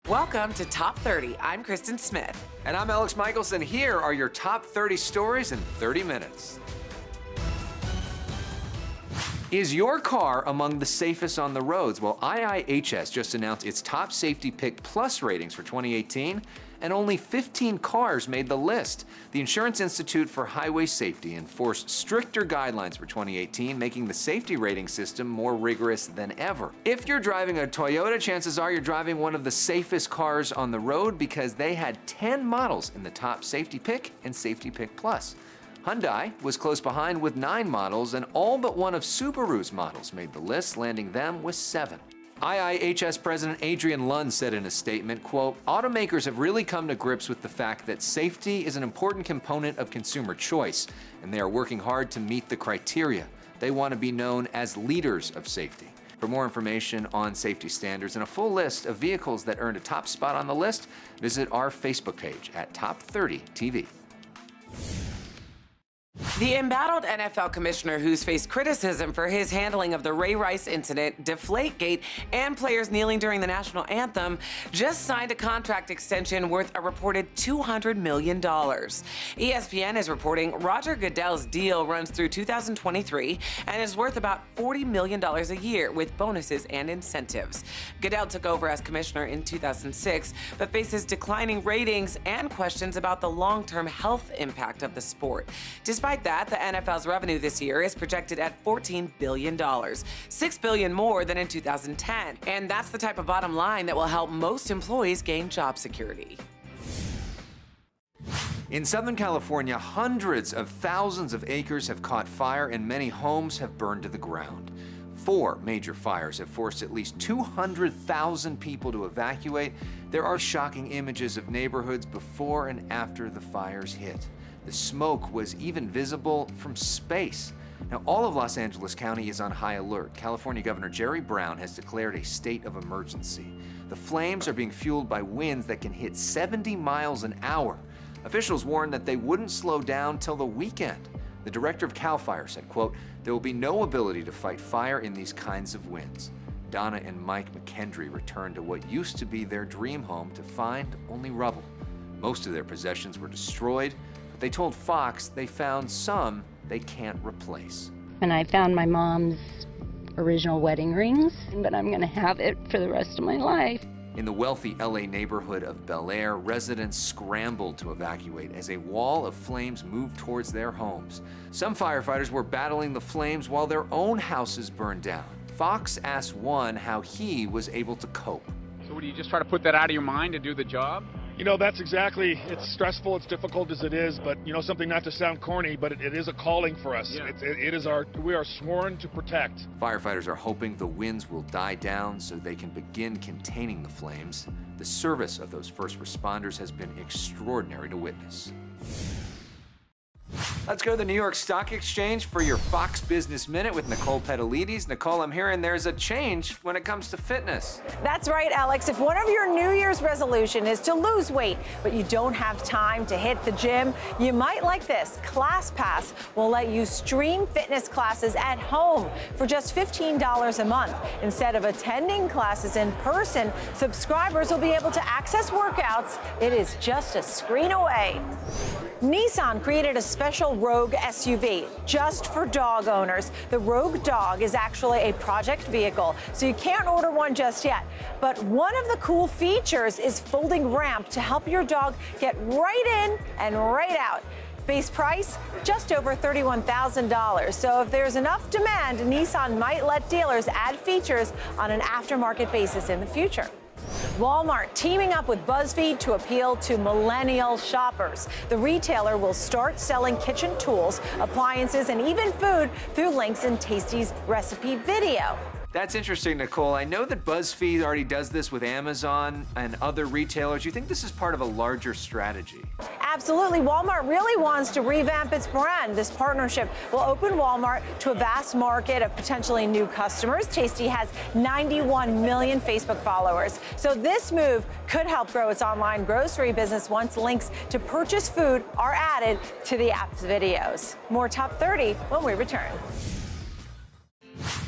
Welcome to Top 30. I'm Kristen Smith. And I'm Alex Michelson. Here are your top 30 stories in 30 minutes. Is your car among the safest on the roads? Well, IIHS just announced its top Safety Pick Plus ratings for 2018, and only 15 cars made the list. The Insurance Institute for Highway Safety enforced stricter guidelines for 2018, making the safety rating system more rigorous than ever. If you're driving a Toyota, chances are you're driving one of the safest cars on the road because they had 10 models in the top Safety Pick and Safety Pick Plus. Hyundai was close behind with 9 models, and all but one of Subaru's models made the list, landing them with 7. IIHS President Adrian Lund said in a statement, quote, "Automakers have really come to grips with the fact that safety is an important component of consumer choice, and they are working hard to meet the criteria. They want to be known as leaders of safety." For more information on safety standards and a full list of vehicles that earned a top spot on the list, visit our Facebook page at Top 30 TV. The embattled NFL commissioner who's faced criticism for his handling of the Ray Rice incident, Deflategate, and players kneeling during the national anthem just signed a contract extension worth a reported $200 million. ESPN is reporting Roger Goodell's deal runs through 2023 and is worth about $40 million a year with bonuses and incentives. Goodell took over as commissioner in 2006, but faces declining ratings and questions about the long-term health impact of the sport. Despite that, the NFL's revenue this year is projected at $14 billion, $6 billion more than in 2010. And that's the type of bottom line that will help most employees gain job security. In Southern California, hundreds of thousands of acres have caught fire and many homes have burned to the ground. 4 major fires have forced at least 200,000 people to evacuate. There are shocking images of neighborhoods before and after the fires hit. The smoke was even visible from space. Now, all of Los Angeles County is on high alert. California Governor Jerry Brown has declared a state of emergency. The flames are being fueled by winds that can hit 70 miles an hour. Officials warned that they wouldn't slow down till the weekend. The director of CAL FIRE said, quote, "There will be no ability to fight fire in these kinds of winds." Donna and Mike McKendry returned to what used to be their dream home to find only rubble. Most of their possessions were destroyed. They told Fox they found some they can't replace. And I found my mom's original wedding rings, but I'm going to have it for the rest of my life. In the wealthy LA neighborhood of Bel Air, residents scrambled to evacuate as a wall of flames moved towards their homes. Some firefighters were battling the flames while their own houses burned down. Fox asked one how he was able to cope. So do you just try to put that out of your mind to do the job? You know, that's exactly, it's stressful, it's difficult as it is, but, you know, something not to sound corny, but it is a calling for us. Yeah. It is we are sworn to protect. Firefighters are hoping the winds will die down so they can begin containing the flames. The service of those first responders has been extraordinary to witness. Let's go to the New York Stock Exchange for your Fox Business Minute with Nicole Petalides. Nicole, I'm hearing there's a change when it comes to fitness. That's right, Alex. If one of your New Year's resolution is to lose weight, but you don't have time to hit the gym, you might like this. ClassPass will let you stream fitness classes at home for just $15 a month. Instead of attending classes in person, subscribers will be able to access workouts. It is just a screen away. Nissan created a special Rogue SUV just for dog owners. The Rogue Dog is actually a project vehicle, so you can't order one just yet. But one of the cool features is folding ramp to help your dog get right in and right out. Base price, just over $31,000. So if there's enough demand, Nissan might let dealers add features on an aftermarket basis in the future. Walmart teaming up with BuzzFeed to appeal to millennial shoppers. The retailer will start selling kitchen tools, appliances, and even food through links in Tasty's recipe video. That's interesting, Nicole. I know that BuzzFeed already does this with Amazon and other retailers. You think this is part of a larger strategy? Absolutely. Walmart really wants to revamp its brand. This partnership will open Walmart to a vast market of potentially new customers. Tasty has 91 million Facebook followers. So this move could help grow its online grocery business once links to purchase food are added to the app's videos. More Top 30 when we return.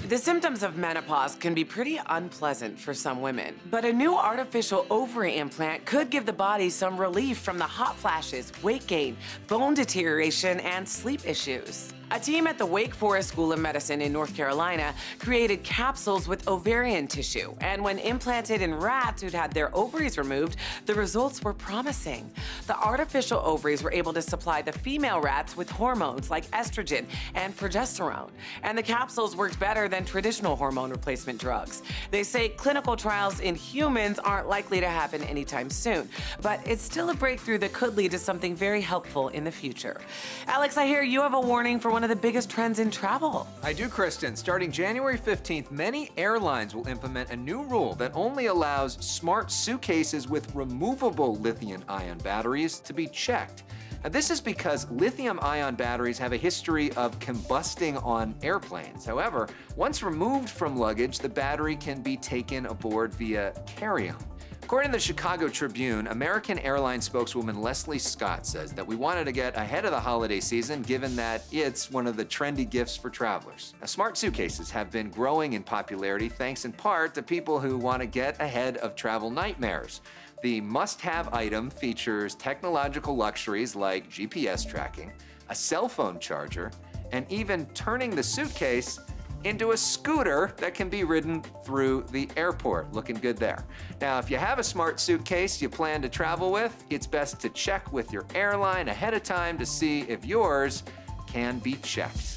The symptoms of menopause can be pretty unpleasant for some women, but a new artificial ovary implant could give the body some relief from the hot flashes, weight gain, bone deterioration, and sleep issues. A team at the Wake Forest School of Medicine in North Carolina created capsules with ovarian tissue, and when implanted in rats who'd had their ovaries removed, the results were promising. The artificial ovaries were able to supply the female rats with hormones like estrogen and progesterone, and the capsules worked better than traditional hormone replacement drugs. They say clinical trials in humans aren't likely to happen anytime soon, but it's still a breakthrough that could lead to something very helpful in the future. Alex, I hear you have a warning for one of the biggest trends in travel. I do, Kristen. Starting January 15th, many airlines will implement a new rule that only allows smart suitcases with removable lithium-ion batteries to be checked. Now, this is because lithium-ion batteries have a history of combusting on airplanes. However, once removed from luggage, the battery can be taken aboard via carry-on. According to the Chicago Tribune, American Airlines spokeswoman Leslie Scott says that we wanted to get ahead of the holiday season given that it's one of the trendy gifts for travelers. Now, smart suitcases have been growing in popularity thanks in part to people who want to get ahead of travel nightmares. The must-have item features technological luxuries like GPS tracking, a cell phone charger, and even turning the suitcase into a scooter that can be ridden through the airport. Looking good there. Now, if you have a smart suitcase you plan to travel with, it's best to check with your airline ahead of time to see if yours can be checked.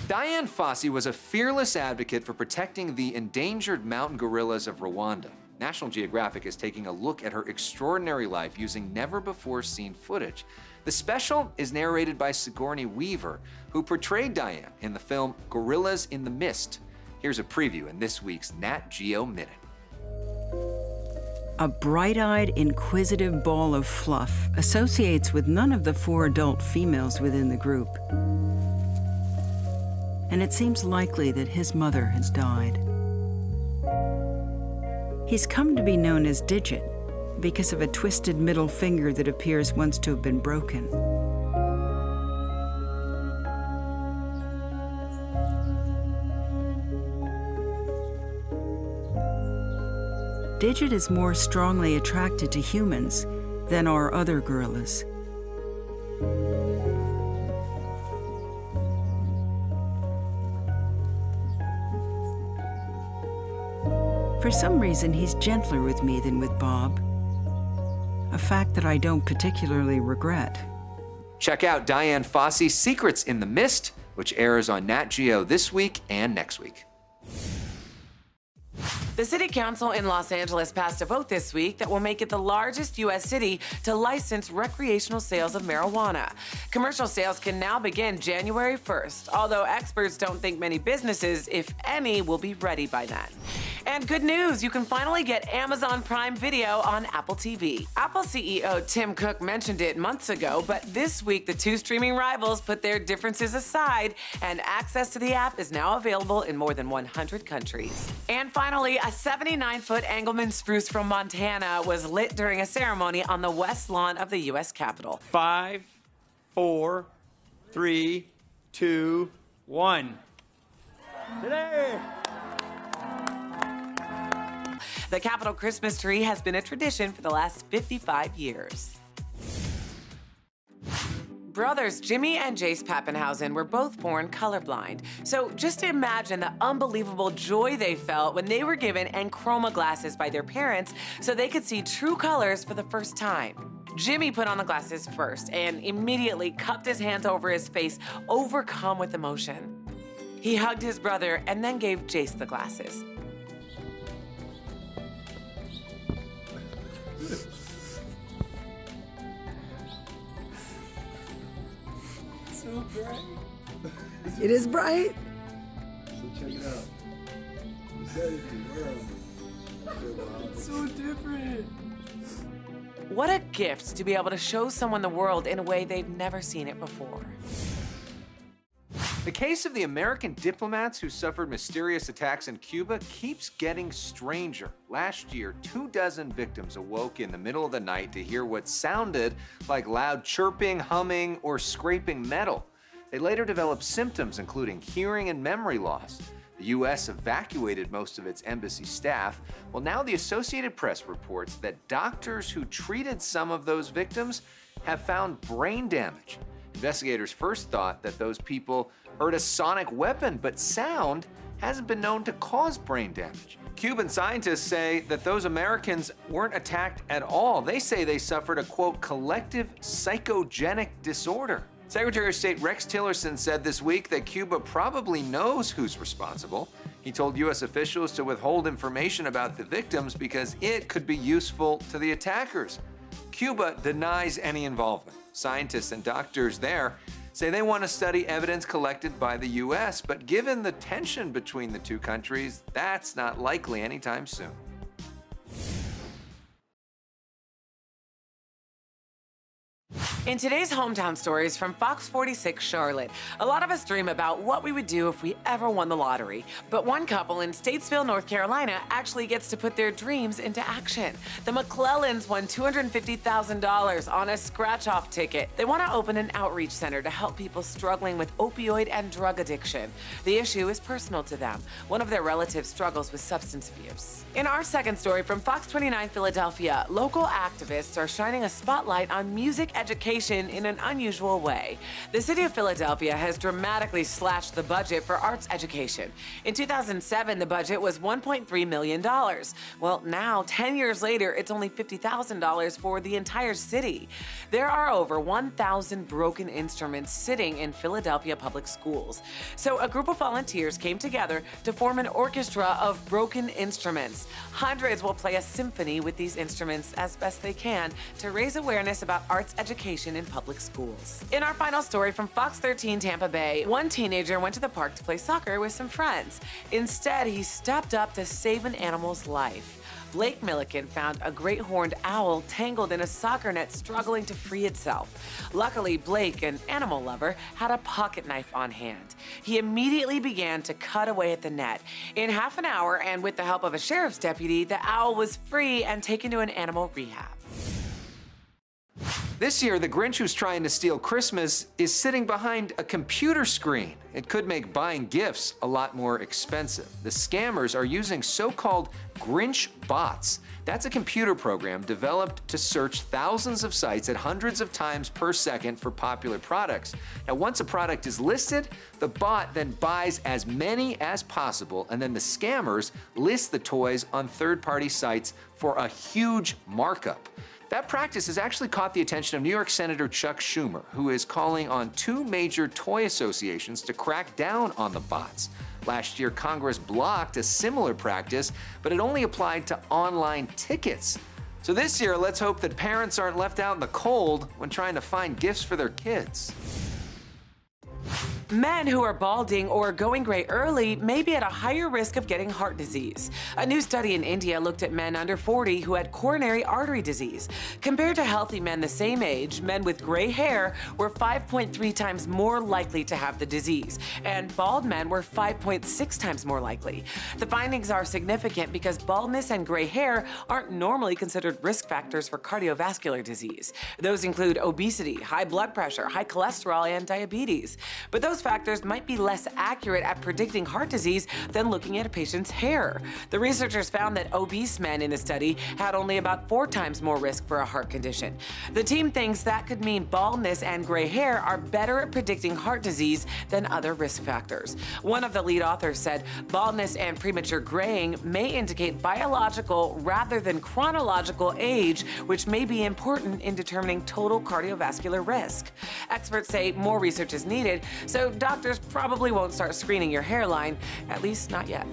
Dian Fossey was a fearless advocate for protecting the endangered mountain gorillas of Rwanda. National Geographic is taking a look at her extraordinary life using never-before-seen footage. The special is narrated by Sigourney Weaver, who portrayed Dian in the film Gorillas in the Mist. Here's a preview in this week's Nat Geo Minute. A bright-eyed, inquisitive ball of fluff associates with none of the 4 adult females within the group. And it seems likely that his mother has died. He's come to be known as Digit because of a twisted middle finger that appears once to have been broken. Digit is more strongly attracted to humans than are other gorillas. For some reason, he's gentler with me than with Bob, a fact that I don't particularly regret. Check out Dian Fossey's Secrets in the Mist, which airs on Nat Geo this week and next week. The City Council in Los Angeles passed a vote this week that will make it the largest U.S. city to license recreational sales of marijuana. Commercial sales can now begin January 1st, although experts don't think many businesses, if any, will be ready by then. And good news, you can finally get Amazon Prime Video on Apple TV. Apple CEO Tim Cook mentioned it months ago, but this week the 2 streaming rivals put their differences aside, and access to the app is now available in more than 100 countries. And finally, a 79-foot Engelmann spruce from Montana was lit during a ceremony on the west lawn of the U.S. Capitol. 5, 4, 3, 2, 1. Today! The Capitol Christmas tree has been a tradition for the last 55 years. Brothers Jimmy and Jace Pappenhausen were both born colorblind. So just imagine the unbelievable joy they felt when they were given Enchroma glasses by their parents so they could see true colors for the first time. Jimmy put on the glasses first and immediately cupped his hands over his face, overcome with emotion. He hugged his brother and then gave Jace the glasses. So bright. It is bright. So check it out. You said it in the world. It's so different. What a gift to be able to show someone the world in a way they've never seen it before. The case of the American diplomats who suffered mysterious attacks in Cuba keeps getting stranger. Last year, 24 victims awoke in the middle of the night to hear what sounded like loud chirping, humming, or scraping metal. They later developed symptoms including hearing and memory loss. The U.S. evacuated most of its embassy staff. Well, now the Associated Press reports that doctors who treated some of those victims have found brain damage. Investigators first thought that those people heard a sonic weapon, but sound hasn't been known to cause brain damage. Cuban scientists say that those Americans weren't attacked at all. They say they suffered a, quote, collective psychogenic disorder. Secretary of State Rex Tillerson said this week that Cuba probably knows who's responsible. He told U.S. officials to withhold information about the victims because it could be useful to the attackers. Cuba denies any involvement. Scientists and doctors there say they want to study evidence collected by the U.S., but given the tension between the two countries, that's not likely anytime soon. In today's hometown stories from Fox 46 Charlotte, a lot of us dream about what we would do if we ever won the lottery. But one couple in Statesville, North Carolina actually gets to put their dreams into action. The McClellans won $250,000 on a scratch-off ticket. They want to open an outreach center to help people struggling with opioid and drug addiction. The issue is personal to them. One of their relatives struggles with substance abuse. In our second story from Fox 29 Philadelphia, local activists are shining a spotlight on music education in an unusual way. The city of Philadelphia has dramatically slashed the budget for arts education. In 2007, the budget was $1.3 million. Well, now, 10 years later, it's only $50,000 for the entire city. There are over 1,000 broken instruments sitting in Philadelphia public schools. So a group of volunteers came together to form an orchestra of broken instruments. Hundreds will play a symphony with these instruments as best they can to raise awareness about arts education in public schools. In our final story from Fox 13 Tampa Bay, one teenager went to the park to play soccer with some friends. Instead, he stepped up to save an animal's life. Blake Milliken found a great horned owl tangled in a soccer net struggling to free itself. Luckily, Blake, an animal lover, had a pocket knife on hand. He immediately began to cut away at the net. In half an hour, and with the help of a sheriff's deputy, the owl was free and taken to an animal rehab. This year, the Grinch who's trying to steal Christmas is sitting behind a computer screen. It could make buying gifts a lot more expensive. The scammers are using so-called Grinch Bots. That's a computer program developed to search thousands of sites at hundreds of times per second for popular products. Now, once a product is listed, the bot then buys as many as possible, and then the scammers list the toys on third-party sites for a huge markup. That practice has actually caught the attention of New York Senator Chuck Schumer, who is calling on 2 major toy associations to crack down on the bots. Last year, Congress blocked a similar practice, but it only applied to online tickets. So this year, let's hope that parents aren't left out in the cold when trying to find gifts for their kids. Men who are balding or going gray early may be at a higher risk of getting heart disease. A new study in India looked at men under 40 who had coronary artery disease. Compared to healthy men the same age, men with gray hair were 5.3 times more likely to have the disease, and bald men were 5.6 times more likely. The findings are significant because baldness and gray hair aren't normally considered risk factors for cardiovascular disease. Those include obesity, high blood pressure, high cholesterol, and diabetes. But those factors might be less accurate at predicting heart disease than looking at a patient's hair. The researchers found that obese men in the study had only about 4 times more risk for a heart condition. The team thinks that could mean baldness and gray hair are better at predicting heart disease than other risk factors. One of the lead authors said baldness and premature graying may indicate biological rather than chronological age, which may be important in determining total cardiovascular risk. Experts say more research is needed, so doctors probably won't start screening your hairline, at least not yet.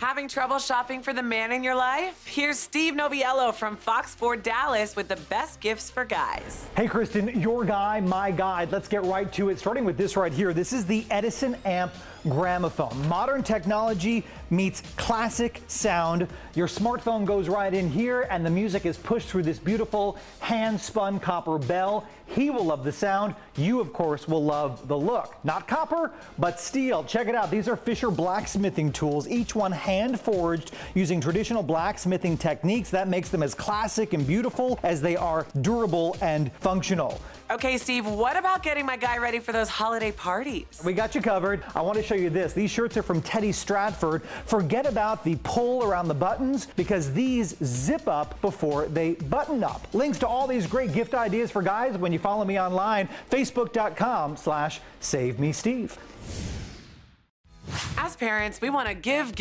Having trouble shopping for the man in your life? Here's Steve Noviello from Fox 4 Dallas with the best gifts for guys. Hey Kristen, your guy, my guide. Let's get right to it, starting with this right here. This is the Edison Amp gramophone. Modern technology meets classic sound. Your smartphone goes right in here and the music is pushed through this beautiful hand-spun copper bell. He will love the sound. You, of course, will love the look. Not copper, but steel. Check it out. These are Fisher blacksmithing tools, each one hand forged using traditional blacksmithing techniques. That makes them as classic and beautiful as they are durable and functional. Okay, Steve, what about getting my guy ready for those holiday parties? We got you covered. I want to show you this. These shirts are from Teddy Stratford. Forget about the pull around the buttons because these zip up before they button up. Links to all these great gift ideas for guys when you follow me online, facebook.com/SaveMeSteve. As parents, we want to give,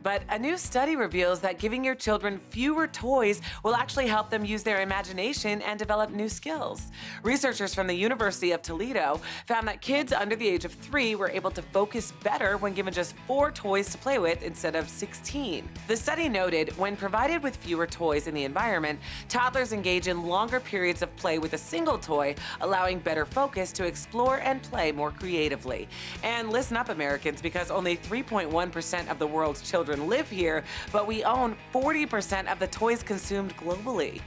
but a new study reveals that giving your children fewer toys will actually help them use their imagination and develop new skills. Researchers from the University of Toledo found that kids under the age of 3 were able to focus better when given just 4 toys to play with instead of 16. The study noted when provided with fewer toys in the environment, toddlers engage in longer periods of play with a single toy, allowing better focus to explore and play more creatively. And listen up, Americans, because only 3.1% of the world's children live here, but we own 40% of the toys consumed globally.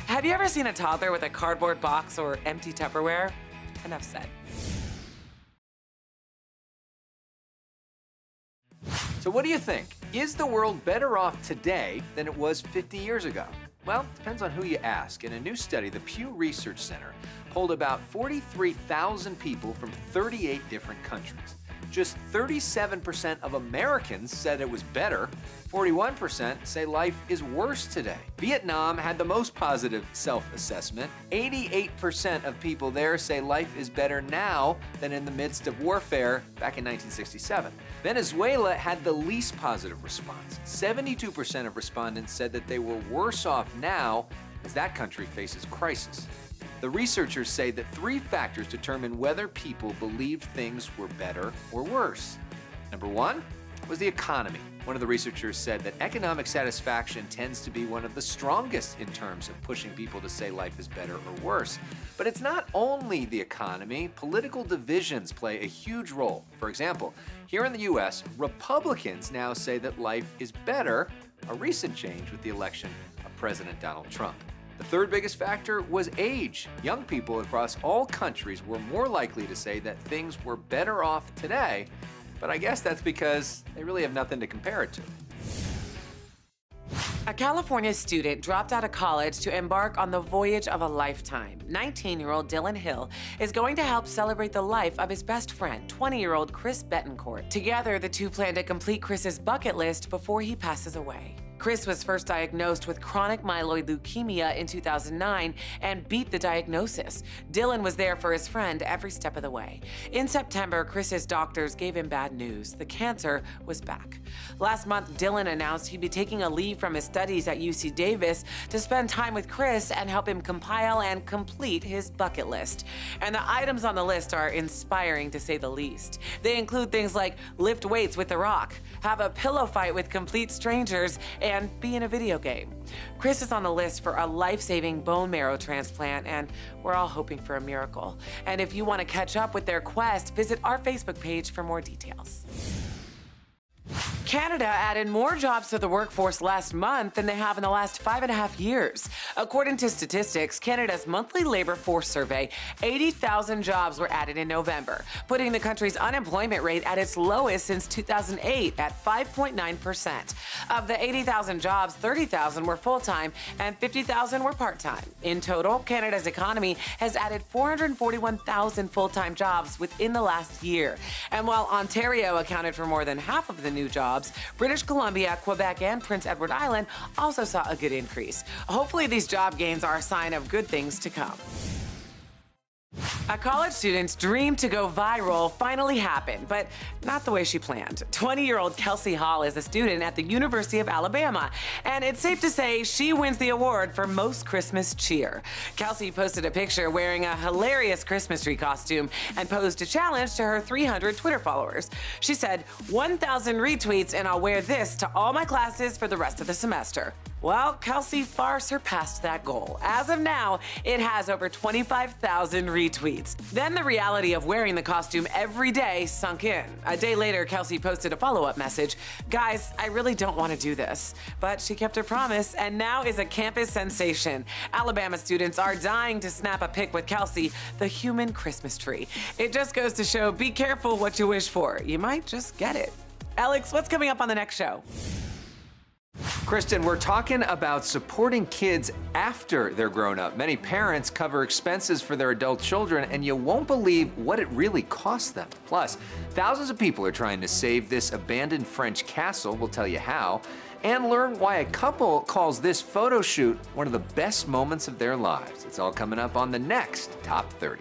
Have you ever seen a toddler with a cardboard box or empty Tupperware? Enough said. So what do you think? Is the world better off today than it was 50 years ago? Well, it depends on who you ask. In a new study, the Pew Research Center polled about 43,000 people from 38 different countries. Just 37% of Americans said it was better. 41% say life is worse today. Vietnam had the most positive self-assessment. 88% of people there say life is better now than in the midst of warfare back in 1967. Venezuela had the least positive response. 72% of respondents said that they were worse off now as that country faces crisis. The researchers say that 3 factors determine whether people believed things were better or worse. Number 1 was the economy. One of the researchers said that economic satisfaction tends to be one of the strongest in terms of pushing people to say life is better or worse. But it's not only the economy. Political divisions play a huge role. For example, here in the US, Republicans now say that life is better, a recent change with the election of President Donald Trump. The third biggest factor was age. Young people across all countries were more likely to say that things were better off today, but I guess that's because they really have nothing to compare it to. A California student dropped out of college to embark on the voyage of a lifetime. 19-year-old Dylan Hill is going to help celebrate the life of his best friend, 20-year-old Chris Betancourt. Together, the two plan to complete Chris's bucket list before he passes away. Chris was first diagnosed with chronic myeloid leukemia in 2009 and beat the diagnosis. Dylan was there for his friend every step of the way. In September, Chris's doctors gave him bad news. The cancer was back. Last month, Dylan announced he'd be taking a leave from his studies at UC Davis to spend time with Chris and help him compile and complete his bucket list. And the items on the list are inspiring to say the least. They include things like lift weights with The Rock, have a pillow fight with complete strangers, and be in a video game. Chris is on the list for a life-saving bone marrow transplant, and we're all hoping for a miracle. And if you want to catch up with their quest, visit our Facebook page for more details. Canada added more jobs to the workforce last month than they have in the last 5.5 years. According to statistics, Canada's monthly labor force survey, 80,000 jobs were added in November, putting the country's unemployment rate at its lowest since 2008 at 5.9%. Of the 80,000 jobs, 30,000 were full-time and 50,000 were part-time. In total, Canada's economy has added 441,000 full-time jobs within the last year. And while Ontario accounted for more than half of the new jobs, British Columbia, Quebec, and Prince Edward Island also saw a good increase. Hopefully these job gains are a sign of good things to come. A college student's dream to go viral finally happened, but not the way she planned. 20-year-old Kelsey Hall is a student at the University of Alabama, and it's safe to say she wins the award for most Christmas cheer. Kelsey posted a picture wearing a hilarious Christmas tree costume and posed a challenge to her 300 Twitter followers. She said, 1,000 retweets and I'll wear this to all my classes for the rest of the semester. Well, Kelsey far surpassed that goal. As of now, it has over 25,000 retweets. Then the reality of wearing the costume every day sunk in. A day later, Kelsey posted a follow-up message. Guys, I really don't want to do this. But she kept her promise and now is a campus sensation. Alabama students are dying to snap a pic with Kelsey, the human Christmas tree. It just goes to show, be careful what you wish for. You might just get it. Alex, what's coming up on the next show? Kristen, we're talking about supporting kids after they're grown up. Many parents cover expenses for their adult children, and you won't believe what it really costs them. Plus, thousands of people are trying to save this abandoned French castle. We'll tell you how. And learn why a couple calls this photo shoot one of the best moments of their lives. It's all coming up on the next Top 30.